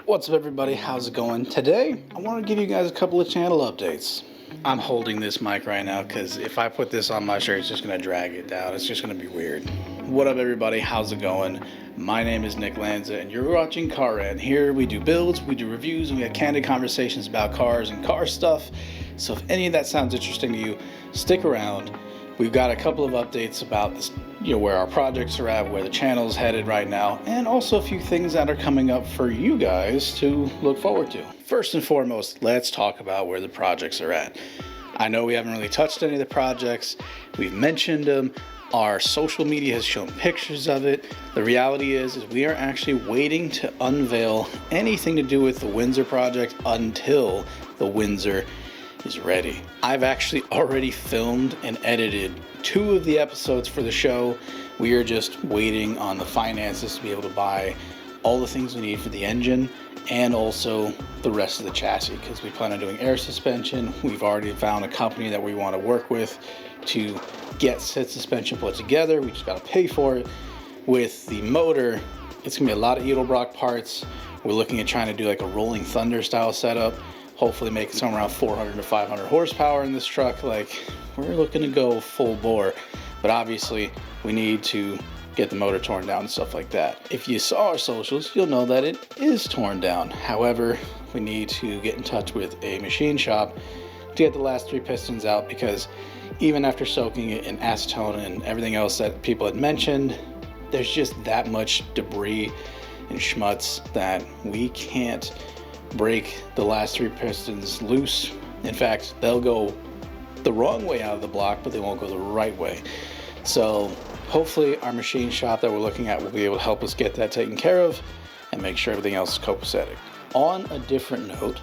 What's up everybody, how's it going? Today, I want to give you guys a couple of channel updates. I'm holding this mic right now because if I put this on my shirt, it's just going to drag it down. It's just going to be weird. What up everybody, how's it going? My name is Nick Lanza and you're watching Car Rant. Here we do builds, we do reviews, and we have candid conversations about cars and car stuff. So if any of that sounds interesting to you, stick around. We've got a couple of updates about this, where our projects are at, where the channel's headed right now, and also a few things that are coming up for you guys to look forward to. First and foremost, let's talk about where the projects are at. I know we haven't really touched any of the projects. We've mentioned them. Our social media has shown pictures of it. The reality is we are actually waiting to unveil anything to do with the Windsor project until the Windsor is ready. I've actually already filmed and edited 2 of the episodes for the show. We are just waiting on the finances to be able to buy all the things we need for the engine and also the rest of the chassis, because we plan on doing air suspension. We've already found a company that we want to work with to get said suspension put together. We just got to pay for it. With the motor, it's gonna be a lot of Edelbrock parts. We're looking at trying to do like a Rolling Thunder style setup, hopefully making somewhere around 400 to 500 horsepower in this truck. Like, we're looking to go full bore, but obviously we need to get the motor torn down and stuff like that. If you saw our socials, you'll know that it is torn down. However, we need to get in touch with a machine shop to get the last 3 pistons out, because even after soaking it in acetone and everything else that people had mentioned, there's just that much debris and schmutz that we can't break the last 3 pistons loose. In fact, they'll go the wrong way out of the block, but they won't go the right way. So hopefully our machine shop that we're looking at will be able to help us get that taken care of and make sure everything else is copacetic. On a different note,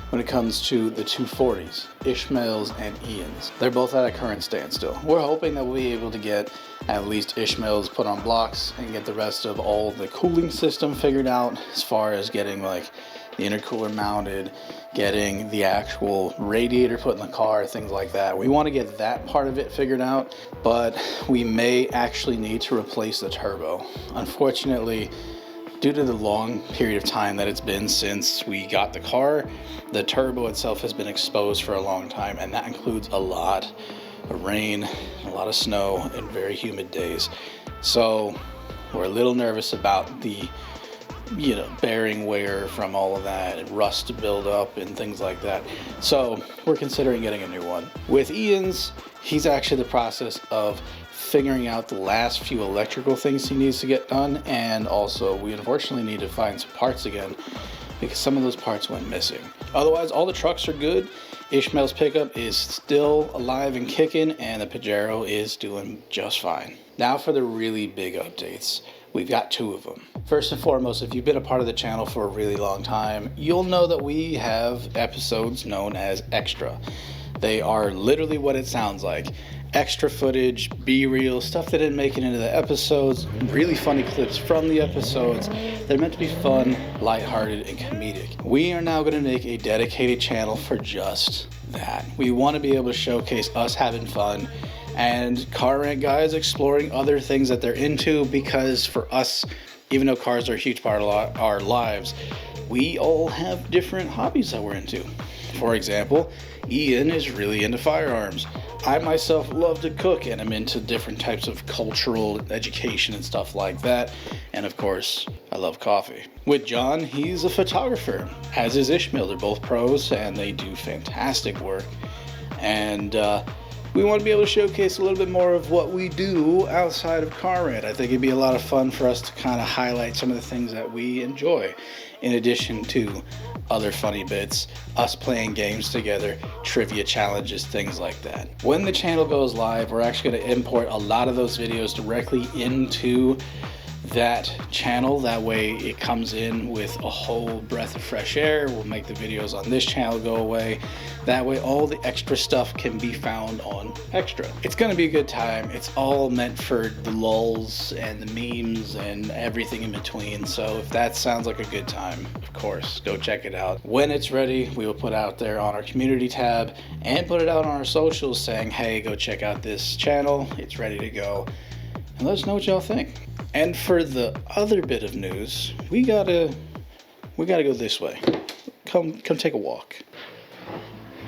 when it comes to the 240s, Ishmaels and Ians, they're both at a current standstill. We're hoping that we'll be able to get at least Ishmaels put on blocks and get the rest of all the cooling system figured out, as far as getting like the intercooler mounted, getting the actual radiator put in the car, things like that. We want to get that part of it figured out, but we may actually need to replace the turbo. Unfortunately, due to the long period of time that it's been since we got the car, the turbo itself has been exposed for a long time, and that includes a lot of rain, a lot of snow, and very humid days. So we're a little nervous about the bearing wear from all of that and rust build up and things like that. So we're considering getting a new one. With Ian's, he's actually in the process of figuring out the last few electrical things he needs to get done, and also we unfortunately need to find some parts again because some of those parts went missing. Otherwise, all the trucks are good. Ishmael's pickup is still alive and kicking, and the Pajero is doing just fine. Now for the really big updates. We've got 2 of them. First and foremost, if you've been a part of the channel for a really long time, you'll know that we have episodes known as Extra. They are literally what it sounds like. Extra footage, B-reel, stuff that didn't make it into the episodes, really funny clips from the episodes. They're meant to be fun, lighthearted, and comedic. We are now going to make a dedicated channel for just that. We want to be able to showcase us having fun and Car Rant guys exploring other things that they're into, because for us, even though cars are a huge part of our lives, we all have different hobbies that we're into. For example, Ian is really into firearms. I myself love to cook, and I'm into different types of cultural education and stuff like that. And of course, I love coffee. With John, he's a photographer, as is Ishmael. They're both pros and they do fantastic work. And we want to be able to showcase a little bit more of what we do outside of Car Rant. I think it'd be a lot of fun for us to kind of highlight some of the things that we enjoy, in addition to other funny bits, us playing games together, trivia challenges, things like that. When the channel goes live, we're actually going to import a lot of those videos directly into that channel. That way it comes in with a whole breath of fresh air. We'll make the videos on this channel go away. That way all the extra stuff can be found on Extra. It's going to be a good time. It's all meant for the lulz and the memes and everything in between. So if that sounds like a good time, of course, go check it out. When it's ready, we will put out there on our community tab and put it out on our socials saying, hey, go check out this channel. It's ready to go. And let us know what y'all think. And for the other bit of news, we got a we gotta go this way. Come take a walk.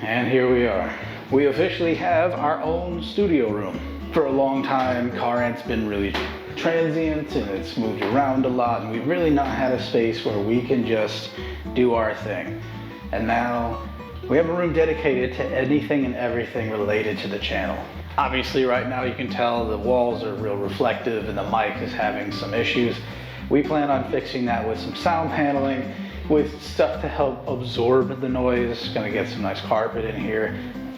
And here we are. We officially have our own studio room. For a long time, Car Rant's been really transient and it's moved around a lot, and we've really not had a space where we can just do our thing. And now we have a room dedicated to anything and everything related to the channel. Obviously right now you can tell the walls are real reflective and the mic is having some issues. We plan on fixing that with some sound paneling, with stuff to help absorb the noise. Gonna get some nice carpet in here.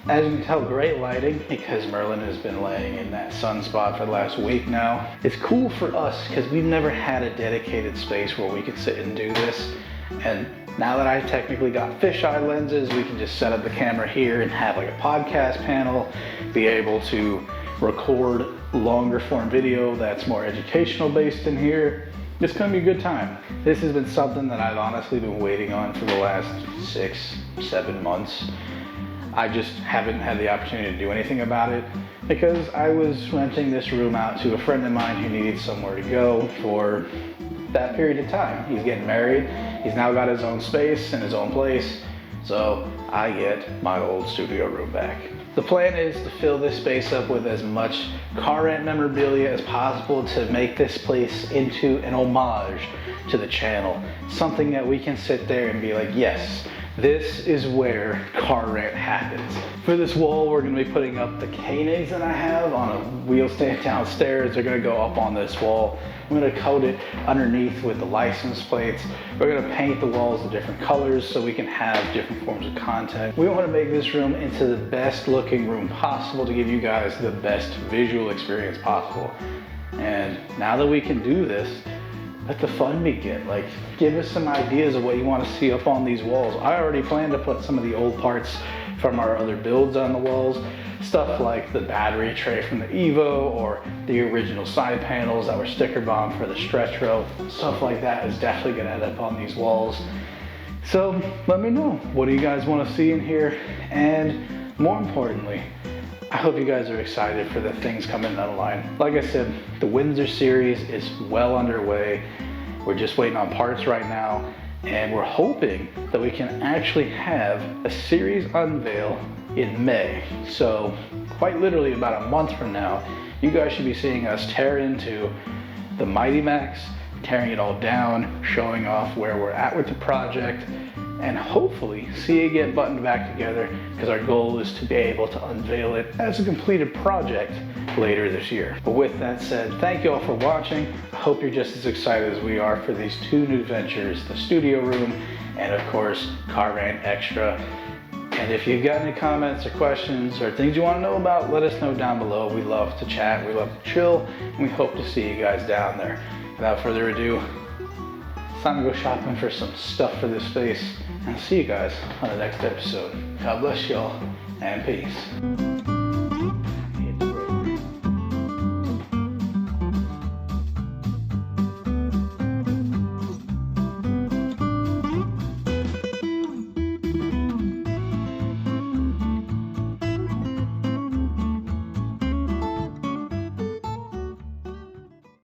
As you can tell, great lighting because Merlin has been laying in that sunspot for the last week now. It's cool for us because we've never had a dedicated space where we could sit and do this. And now that I technically got fisheye lenses, we can just set up the camera here and have like a podcast panel, be able to record longer form video that's more educational based in here. It's gonna be a good time. This has been something that I've honestly been waiting on for the last 6-7 months. I just haven't had the opportunity to do anything about it because I was renting this room out to a friend of mine who needed somewhere to go for that period of time. He's getting married. He's now got his own space and his own place. So I get my old studio room back. The plan is to fill this space up with as much Car Rant memorabilia as possible to make this place into an homage to the channel. Something that we can sit there and be like, yes, this is where Car Rant happens. For this wall, we're gonna be putting up the K-nays that I have on a wheel stand downstairs. They're gonna go up on this wall. I'm gonna coat it underneath with the license plates. We're gonna paint the walls of different colors so we can have different forms of content. We wanna make this room into the best looking room possible to give you guys the best visual experience possible. And now that we can do this, let the fun begin. Like, give us some ideas of what you want to see up on these walls. I already plan to put some of the old parts from our other builds on the walls. Stuff like the battery tray from the Evo or the original side panels that were sticker bombed for the stretch row. Stuff like that is definitely gonna end up on these walls. So let me know, what do you guys want to see in here? And more importantly, I hope you guys are excited for the things coming down the line. Like I said, the Windsor series is well underway. We're just waiting on parts right now, and we're hoping that we can actually have a series unveil in May. So quite literally about a month from now, you guys should be seeing us tear into the Mighty Max, tearing it all down, showing off where we're at with the project, and hopefully see it get buttoned back together, because our goal is to be able to unveil it as a completed project later this year. But with that said, thank you all for watching. I hope you're just as excited as we are for these two new ventures, the studio room and of course Car Rant Extra. And if you've got any comments or questions or things you want to know about, let us know down below. We love to chat, we love to chill, and we hope to see you guys down there. Without further ado, it's time to go shopping for some stuff for this space. And I'll see you guys on the next episode. God bless y'all, and peace.